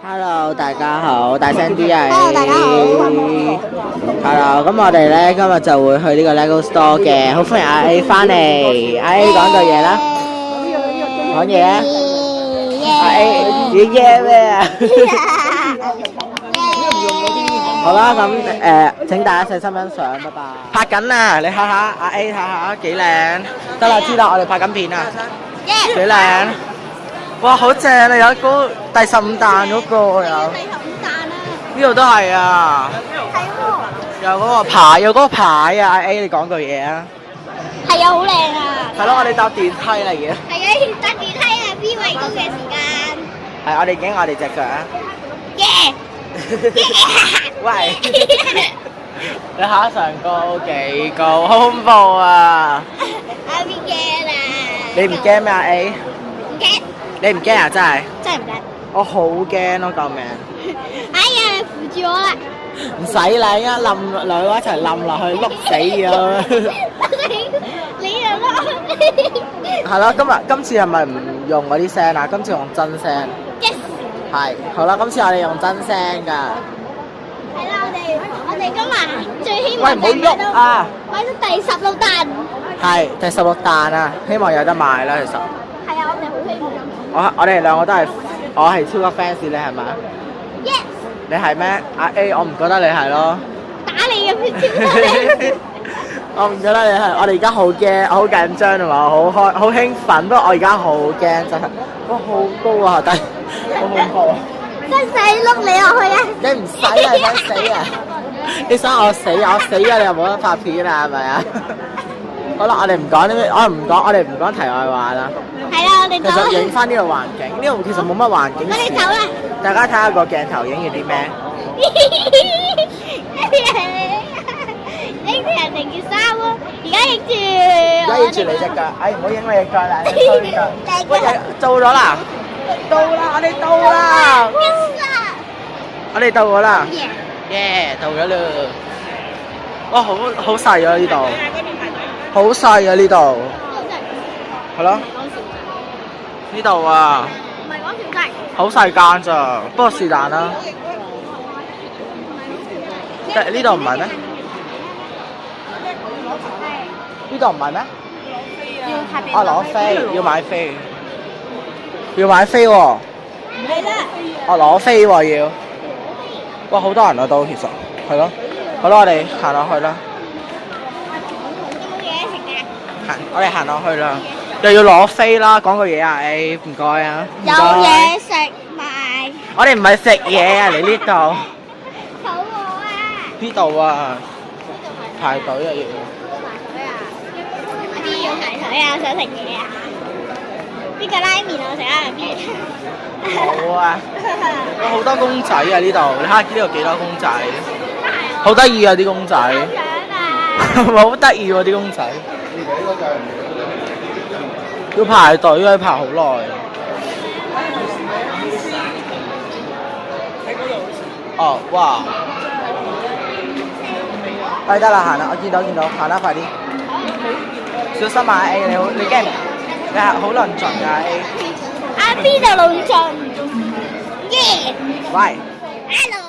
Hello，大家好，大聲啲啊 Hello，大家好。Hello，咁我哋咧今日就會去呢個 LEGO Store 嘅，好歡迎阿 A 翻嚟。阿 A 講句嘢啦，講嘢啊！阿 A，你耶咩啊？好啦，咁請大家細心欣賞，拜拜。拍緊啊！你睇下阿 A 睇下幾靚，得啦，知啦，我哋拍緊片啊，幾靚！哇，好正啊！有嗰第15彈嗰個有，呢度都係啊，有嗰個牌，有嗰個牌啊！阿 A，你講句嘢啊！係啊，好靚啊！係咯，我哋搭電梯嚟嘅。係啊，搭電梯啊，B 位高嘅時間。係，我哋影我哋隻腳啊！耶！喂，你下上高幾高？好恐怖啊！阿 B 驚啊！你唔驚咩啊 A？ 唔驚。你唔驚啊？真係？真係唔驚。我好驚咯！救命！哎呀，扶住我啦！唔使啦，一冧兩個一齊冧落去，碌死咗。你又咯？係咯，今次係咪唔用嗰啲聲啊？今次用真聲。Yes。係，好啦，今次我哋用真聲㗎。係啦，我哋今日最希望喂，唔好喐啊！買到第16彈。係第16彈啊！希望有得賣啦，其實。係啊，我哋好希望。我哋兩個都係，我係超級 fans，你係咪啊 Yes。你係咩？阿 A，我唔覺得你係咯。打你嘅超我唔覺得你係，我哋而家好驚，好緊張同埋好興奮，不過我而家好驚真係，哇好高啊，但係好恐怖啊！使唔使碌你落去啊？你唔使啊，你想死啊？你想我死啊？我死啊！你又冇得拍片啦，係咪啊？好啦，我哋唔講呢啲，我哋唔講題外話啦。係啦，我哋其實影翻呢個環境，呢度其實冇乜環境。我哋走啦！大家睇下個鏡頭影住啲咩？影住人哋件衫喎，而家影住。而家影住你隻腳，哎唔好影我隻腳啦，你衰腳。喂，到咗啦！到啦！我哋到啦！我哋到咗啦！耶！到咗啦！哇，好細啊呢度，好細啊呢度。係咯。呢度啊。唔係講笑真。好細間咋，不過是但啦。呢度唔係咩？呢度唔係咩？啊攞飛，要買飛，要買飛喎。係啦。啊攞飛喎要。哇，好多人啊都其實，係咯。好啦，我哋行落去啦。有冇嘢食㗎？我哋行落去啦。又要攞飛啦，講個嘢啊 A，唔該啊。有嘢食賣。我哋唔係食嘢啊，嚟呢度。肚餓啊！呢度啊，排隊啊要。我啲要排隊啊，想食嘢啊！呢個拉麵我食啊，好啊！有好多公仔啊呢度，你睇下呢度幾多公仔，好得意啊啲公仔。好得意喎啲公仔。要排隊啊，排好耐。哦，哇！快得啦，行啦！我見到，行啦，快啲！小心啊 A，你驚唔驚？你係好論盡㗎 A。阿 B 就論盡。耶！喂。Hello。